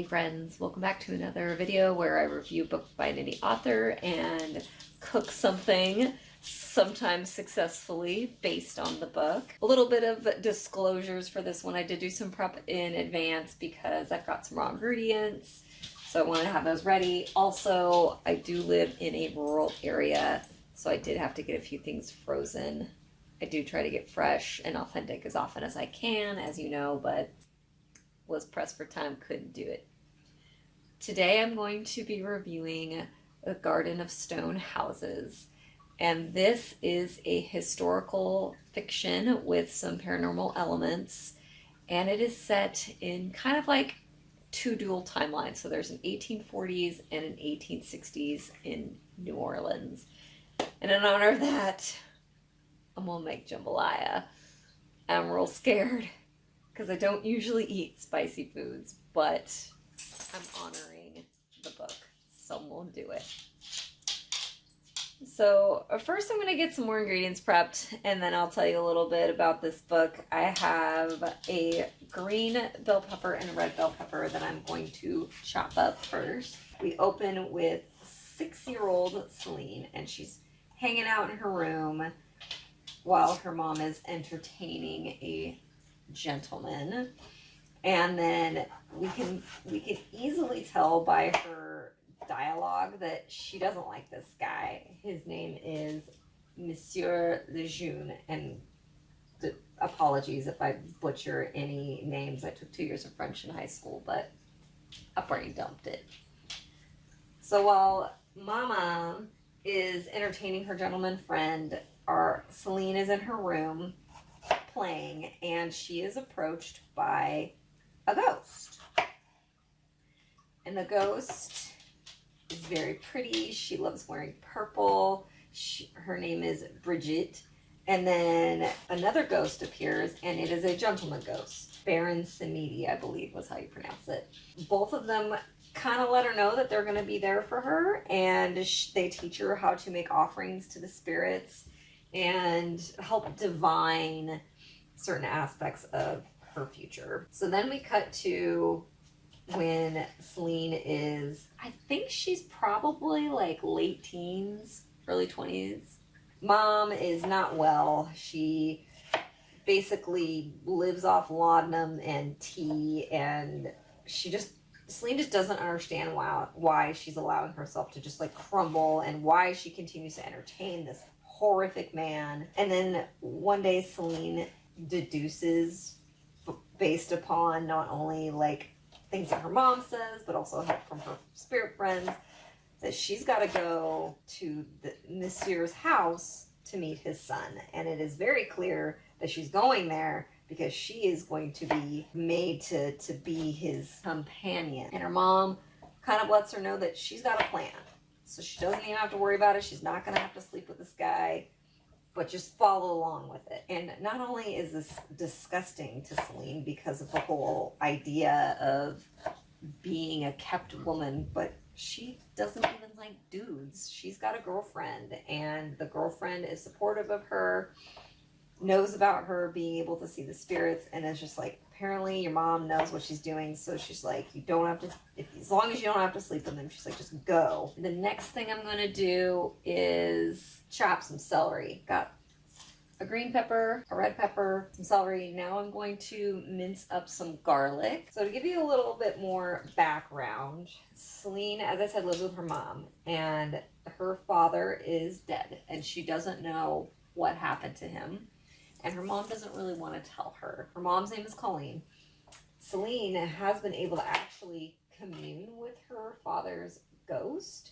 friends, welcome back to another video where I review a book by an indie author and cook something, sometimes successfully, based on the book. A little bit of disclosures for this one. I did do some prep in advance because I've got some raw ingredients, so I wanted to have those ready. Also, I do live in a rural area, so I did have to get a few things frozen. I do try to get fresh and authentic as often as I can, as you know, but was pressed for time, couldn't do it. Today I'm going to be reviewing A Garden of Stone Houses, and this is a historical fiction with some paranormal elements, and it is set in kind of like two dual timelines. So there's an 1840s and an 1860s in New Orleans, and in honor of that, I'm gonna make jambalaya. I'm real scared because I don't usually eat spicy foods, but I'm honoring the book, so we'll do it. So first I'm going to get some more ingredients prepped, and then I'll tell you a little bit about this book. I have a green bell pepper and a red bell pepper that I'm going to chop up first. We open with 6-year-old Celine, and she's hanging out in her room while her mom is entertaining a gentleman, and then we can easily tell by her dialogue that she doesn't like this guy. His name is Monsieur Lejeune, and apologies if I butcher any names. I took 2 years of French in high school, but I brain dumped it. So while Mama is entertaining her gentleman friend, our Celine is in her room playing, and she is approached by a ghost. And the ghost is very pretty. She loves wearing purple. Her name is Brigitte. And then another ghost appears, and it is a gentleman ghost. Baron Samedi, I believe was how you pronounce it. Both of them kind of let her know that they're going to be there for her, and they teach her how to make offerings to the spirits and help divine certain aspects of her future. So then we cut to when Celine is, I think she's probably like late teens, early 20s. Mom is not well. She basically lives off laudanum and tea, and Celine just doesn't understand why she's allowing herself to just like crumble, and why she continues to entertain this horrific man. And then one day Celine deduces, based upon not only like things that her mom says, but also help from her spirit friends, that she's got to go to the Monsieur's house to meet his son. And it is very clear that she's going there because she is going to be made to be his companion. And her mom kind of lets her know that she's got a plan. So she doesn't even have to worry about it. She's not going to have to sleep with this guy, but just follow along with it. And not only is this disgusting to Celine because of the whole idea of being a kept woman, but she doesn't even like dudes. She's got a girlfriend, and the girlfriend is supportive of her, knows about her being able to see the spirits, and is just like, apparently your mom knows what she's doing, so she's like, you don't have to, as long as you don't have to sleep with them, she's like, just go. The next thing I'm going to do is chop some celery. Got a green pepper, a red pepper, some celery. Now I'm going to mince up some garlic. So to give you a little bit more background, Celine, as I said, lives with her mom, and her father is dead, and she doesn't know what happened to him. And her mom doesn't really want to tell her. Her mom's name is Colleen. Celine has been able to actually commune with her father's ghost,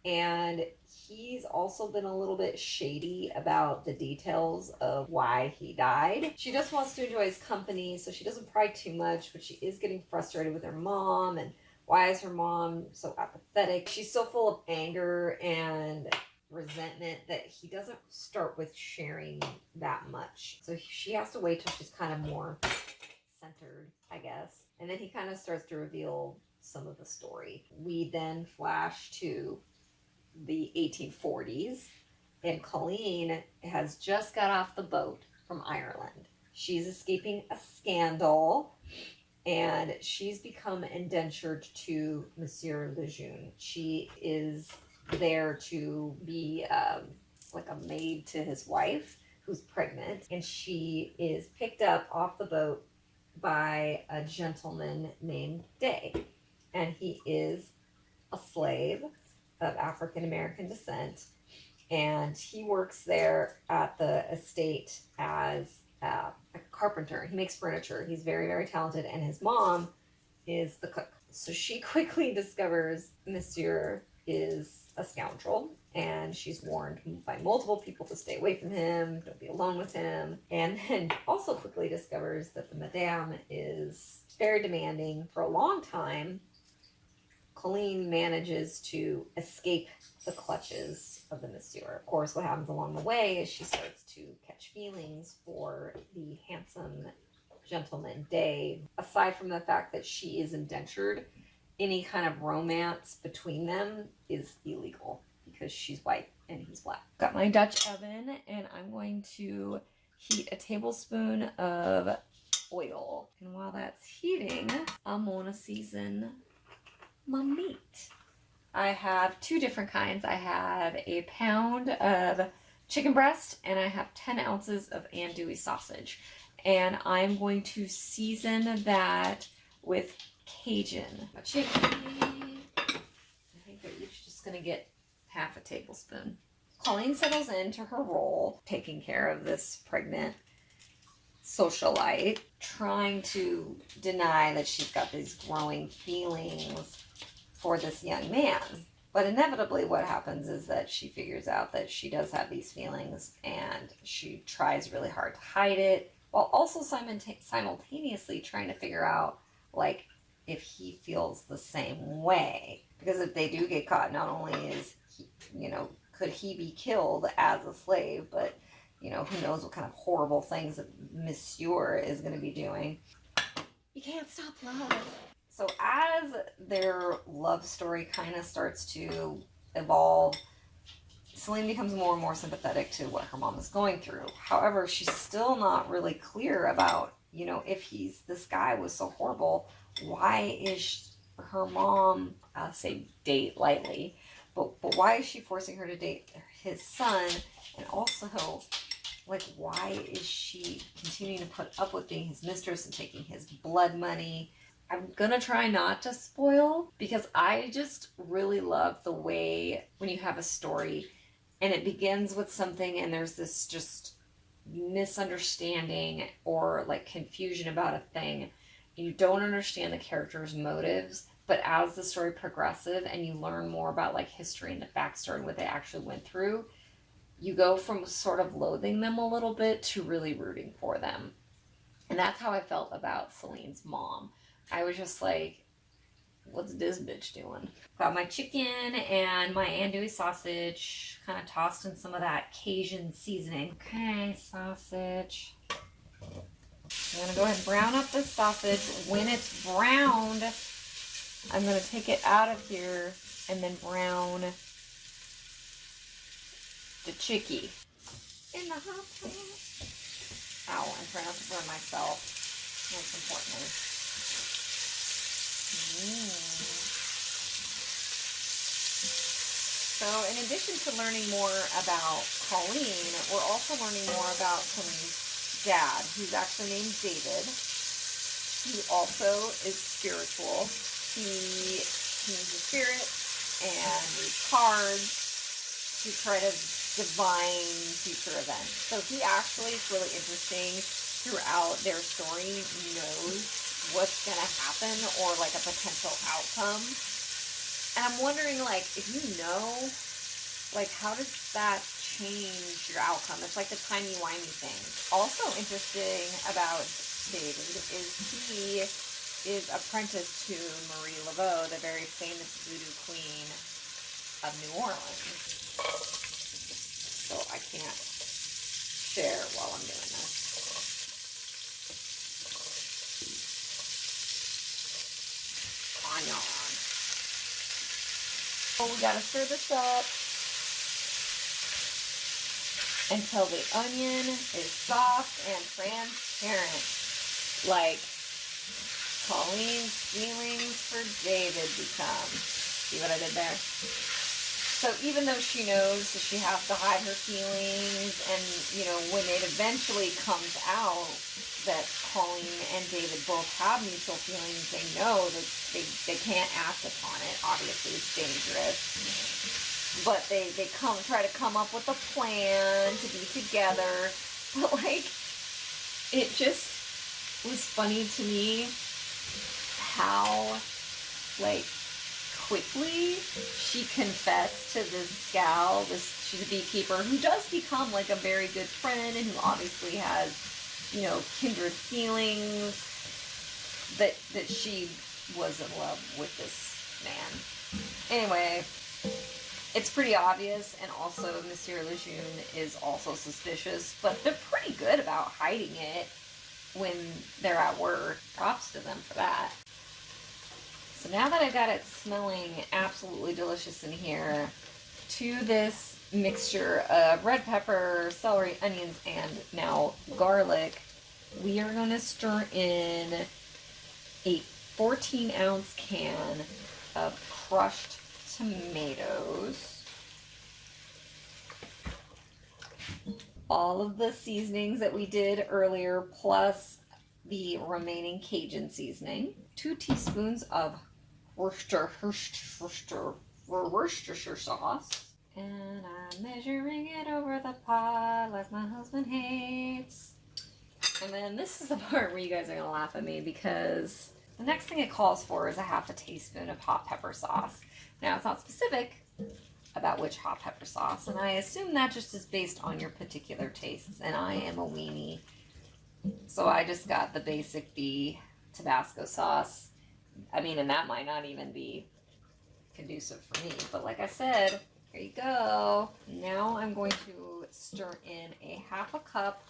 and he's also been a little bit shady about the details of why he died. She just wants to enjoy his company, so she doesn't pry too much, but she is getting frustrated with her mom, and why is her mom so apathetic? She's so full of anger and resentment that he doesn't start with sharing that much. So she has to wait till she's kind of more centered, I guess. And then he kind of starts to reveal some of the story. We then flash to the 1840s, and Colleen has just got off the boat from Ireland. She's escaping a scandal, and she's become indentured to Monsieur Lejeune. She is there to be like a maid to his wife who's pregnant, and she is picked up off the boat by a gentleman named Day, and he is a slave of African American descent, and he works there at the estate as a carpenter. He makes furniture. He's very, very talented, and his mom is the cook. So she quickly discovers Monsieur is a scoundrel, and she's warned by multiple people to stay away from him, don't be alone with him, and then also quickly discovers that the madame is very demanding. For a long time, Colleen manages to escape the clutches of the Monsieur. Of course, what happens along the way is she starts to catch feelings for the handsome gentleman Day. Aside from the fact that she is indentured, any kind of romance between them is illegal because she's white and he's black. Got my Dutch oven, and I'm going to heat a tablespoon of oil. And while that's heating, I'm gonna season my meat. I have two different kinds. I have a pound of chicken breast, and I have 10 ounces of andouille sausage. And I'm going to season that with Cajun chicken. I think they're each just gonna get half a tablespoon. Colleen settles into her role, taking care of this pregnant socialite, trying to deny that she's got these growing feelings for this young man. But inevitably what happens is that she figures out that she does have these feelings, and she tries really hard to hide it, while also simultaneously trying to figure out, like, if he feels the same way. Because if they do get caught, not only is he, could he be killed as a slave, but, who knows what kind of horrible things that Monsieur is going to be doing. You can't stop love. So as their love story kind of starts to evolve, Celine becomes more and more sympathetic to what her mom is going through. However, she's still not really clear about, if this guy was so horrible, why is her mom, I'll say date lightly, but why is she forcing her to date his son? And also, why is she continuing to put up with being his mistress and taking his blood money? I'm gonna try not to spoil, because I just really love the way when you have a story and it begins with something and there's this just misunderstanding or confusion about a thing. You don't understand the character's motives, but as the story progresses and you learn more about history and the backstory and what they actually went through, you go from sort of loathing them a little bit to really rooting for them. And that's how I felt about Celine's mom. I was just like, what's this bitch doing? Got my chicken and my andouille sausage kind of tossed in some of that Cajun seasoning. Okay, sausage. I'm going to go ahead and brown up this sausage. When it's browned, I'm going to take it out of here and then brown the chickie in the hot pot. Ow, I'm trying not to burn myself. Most importantly. So in addition to learning more about Colleen, we're also learning more about Colleen's dad, who's actually named David. He also is spiritual. He means the spirit and reads cards to try to divine future events. So he actually is really interesting throughout their story, knows what's going to happen or a potential outcome. And I'm wondering, if you know, how does that change your outcome? It's like the timey-wimey thing. Also interesting about David is he is apprenticed to Marie Laveau, the very famous voodoo queen of New Orleans. So I can't share while I'm doing this. Onion. So we gotta stir this up until the onion is soft and transparent. Colleen's feelings for David become. See what I did there? So even though she knows that she has to hide her feelings, and, you know, when it eventually comes out that Colleen and David both have mutual feelings, they know that they can't act upon it. Obviously, it's dangerous. But they try to come up with a plan to be together. But, like, it just was funny to me how, like, quickly she confessed to this gal. She's a beekeeper who does become like a very good friend, and who obviously has, you know, kindred feelings, that she was in love with this man. Anyway, it's pretty obvious, and also Monsieur Lejeune is also suspicious, but they're pretty good about hiding it when they're at work. Props to them for that. So now that I've got it smelling absolutely delicious in here, to this mixture of red pepper, celery, onions, and now garlic, we are going to stir in a 14-ounce can of crushed tomatoes, all of the seasonings that we did earlier, plus the remaining Cajun seasoning, 2 teaspoons of Worcestershire sauce, and I'm measuring it over the pot like my husband hates. And then this is the part where you guys are gonna laugh at me, because the next thing it calls for is a half a teaspoon of hot pepper sauce. Now, it's not specific about which hot pepper sauce, and I assume that just is based on your particular tastes, and I am a weenie, so I just got the basic B Tabasco sauce. I mean, and that might not even be conducive for me, but like I said, here you go. Now I'm going to stir in a half a cup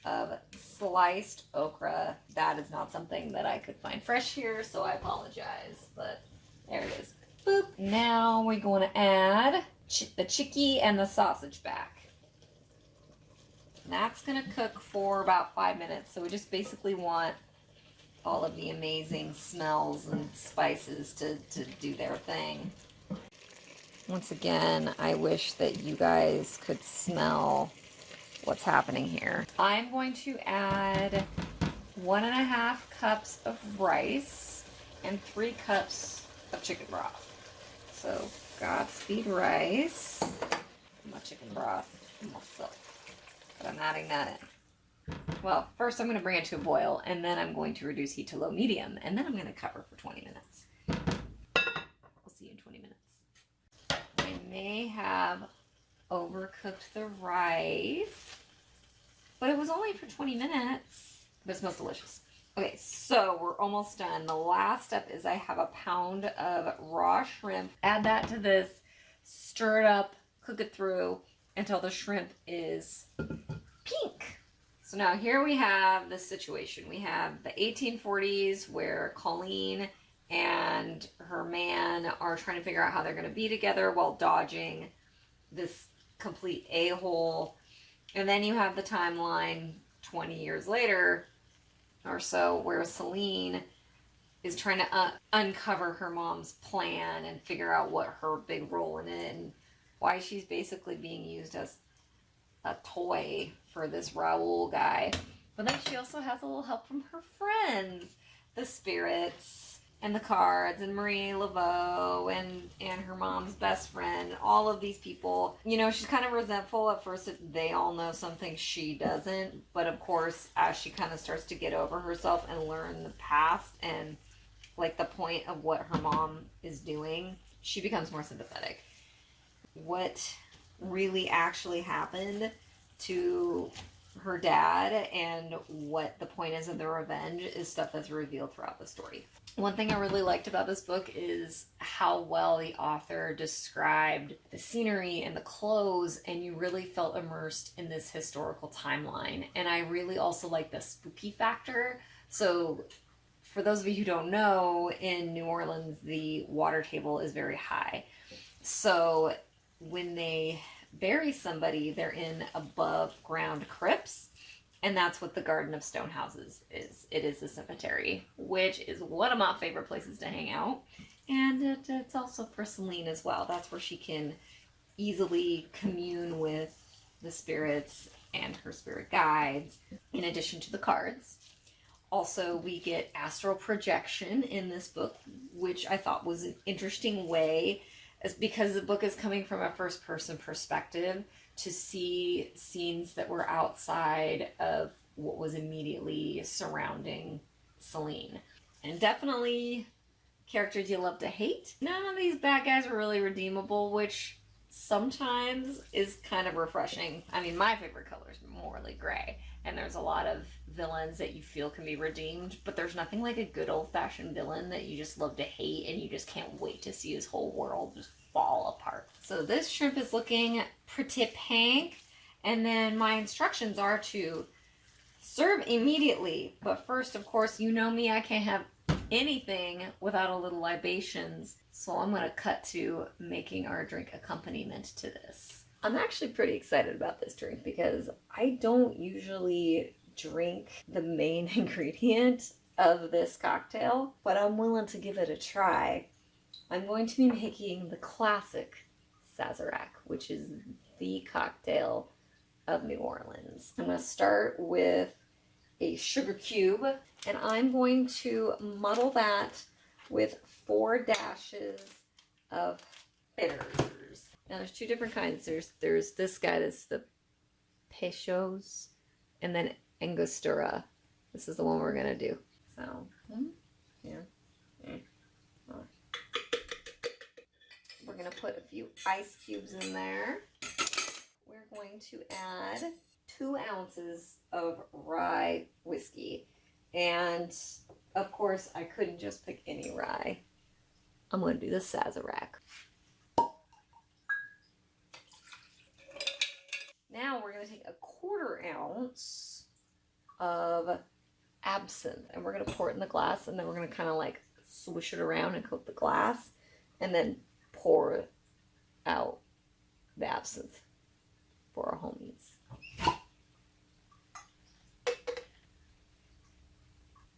of sliced okra. That is not something that I could find fresh here, so I apologize, but there it is. Boop. Now we're going to add the chicky and the sausage back. And that's going to cook for about 5 minutes, so we just basically want all of the amazing smells and spices to do their thing. Once again, I wish that you guys could smell what's happening here. I'm going to add 1.5 cups of rice and 3 cups of chicken broth. So, Godspeed rice, my chicken broth, myself. But I'm adding that in. Well, first I'm going to bring it to a boil, and then I'm going to reduce heat to low medium, and then I'm going to cover for 20 minutes. We'll see you in 20 minutes. I may have overcooked the rice, but it was only for 20 minutes, but it smells delicious. Okay, so we're almost done. The last step is I have a pound of raw shrimp. Add that to this, stir it up, cook it through until the shrimp is pink. So now here we have this situation. We have the 1840s where Colleen and her man are trying to figure out how they're going to be together while dodging this complete a-hole. And then you have the timeline 20 years later or so where Celine is trying to uncover her mom's plan and figure out what her big role in it and why she's basically being used as a toy for this Raoul guy. But then she also has a little help from her friends, the spirits and the cards and Marie Laveau and her mom's best friend, all of these people. You know, she's kind of resentful at first that they all know something she doesn't, but of course as she kind of starts to get over herself and learn the past and like the point of what her mom is doing, she becomes more sympathetic. What really actually happened to her dad and what the point is of the revenge is stuff that's revealed throughout the story. One thing I really liked about this book is how well the author described the scenery and the clothes, and you really felt immersed in this historical timeline. And I really also like the spooky factor. So for those of you who don't know, in New Orleans the water table is very high. So when they bury somebody, they're in above ground crypts, And that's what the Garden of Stone Houses is. It is a cemetery, which is one of my favorite places to hang out. And it's also for Celine as well. That's where she can easily commune with the spirits and her spirit guides, in addition to the cards. Also, we get astral projection in this book, which I thought was an interesting way, because the book is coming from a first-person perspective, to see scenes that were outside of what was immediately surrounding Celine. And definitely characters you love to hate. None of these bad guys are really redeemable, which sometimes is kind of refreshing. I mean, my favorite color is morally gray, and there's a lot of villains that you feel can be redeemed, but there's nothing like a good old-fashioned villain that you just love to hate and you just can't wait to see his whole world just fall apart. So this shrimp is looking pretty pink, and then my instructions are to serve immediately. But first, of course, you know me, I can't have anything without a little libations. So I'm going to cut to making our drink accompaniment to this. I'm actually pretty excited about this drink because I don't usually drink the main ingredient of this cocktail, but I'm willing to give it a try. I'm going to be making the classic Sazerac, which is the cocktail of New Orleans. I'm going to start with a sugar cube, and I'm going to muddle that with 4 dashes of bitters. Now there's 2 different kinds. There's this guy that's the Peychaud's, and then Angostura. This is the one we're gonna do. So, yeah. We're gonna put a few ice cubes in there. We're going to add 2 ounces of rye whiskey. And of course, I couldn't just pick any rye. I'm gonna do the Sazerac. Now we're gonna take a 1/4 ounce of absinthe, and we're gonna pour it in the glass, and then we're gonna kind of like swish it around and coat the glass, and then pour out the absinthe for our homies.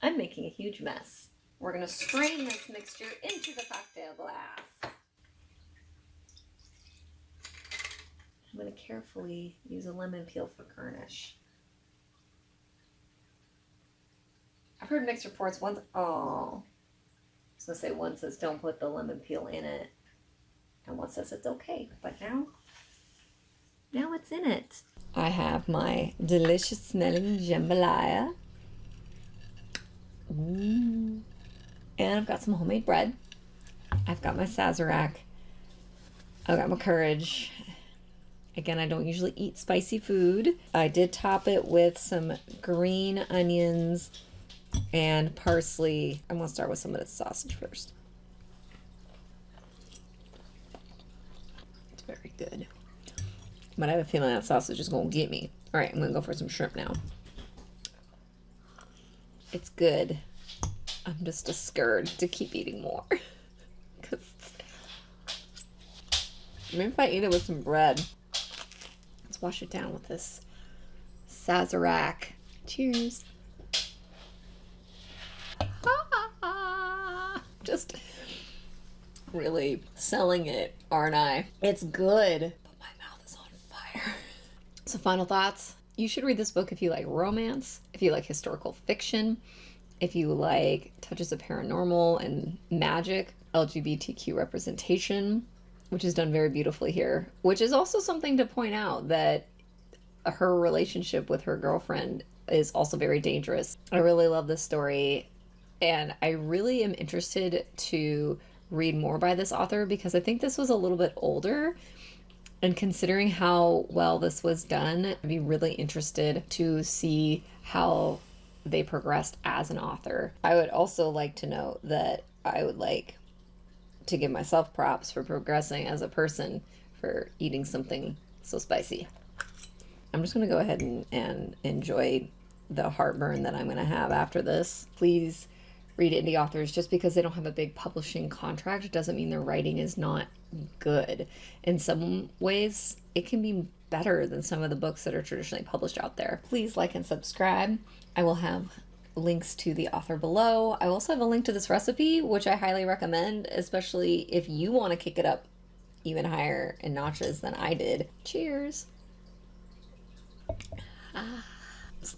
I'm making a huge mess. We're gonna strain this mixture into the cocktail glass. I'm gonna carefully use a lemon peel for garnish. I've heard mixed reports once. Oh, I was gonna say one says don't put the lemon peel in it, and one says it's okay. But now it's in it. I have my delicious smelling jambalaya. Ooh. And I've got some homemade bread. I've got my Sazerac. I've got my courage. Again, I don't usually eat spicy food. I did top it with some green onions and parsley. I'm gonna start with some of this sausage first. It's very good. But I have a feeling that sausage is gonna get me. All right, I'm gonna go for some shrimp now. It's good. I'm just scared to keep eating more. Maybe if I eat it with some bread. Let's wash it down with this Sazerac. Cheers. Just really selling it, aren't I? It's good, but my mouth is on fire. So final thoughts. You should read this book if you like romance, if you like historical fiction, if you like touches of paranormal and magic, LGBTQ representation, which is done very beautifully here, which is also something to point out that her relationship with her girlfriend is also very dangerous. I really love this story, and I really am interested to read more by this author because I think this was a little bit older. And considering how well this was done, I'd be really interested to see how they progressed as an author. I would also like to note that I would like to give myself props for progressing as a person for eating something so spicy. I'm just going to go ahead and enjoy the heartburn that I'm going to have after this. Please read indie authors. Just because they don't have a big publishing contract doesn't mean their writing is not good. In some ways, it can be better than some of the books that are traditionally published out there. Please like and subscribe. I will have links to the author below. I also have a link to this recipe, which I highly recommend, especially if you want to kick it up even higher in notches than I did. Cheers. Ah, so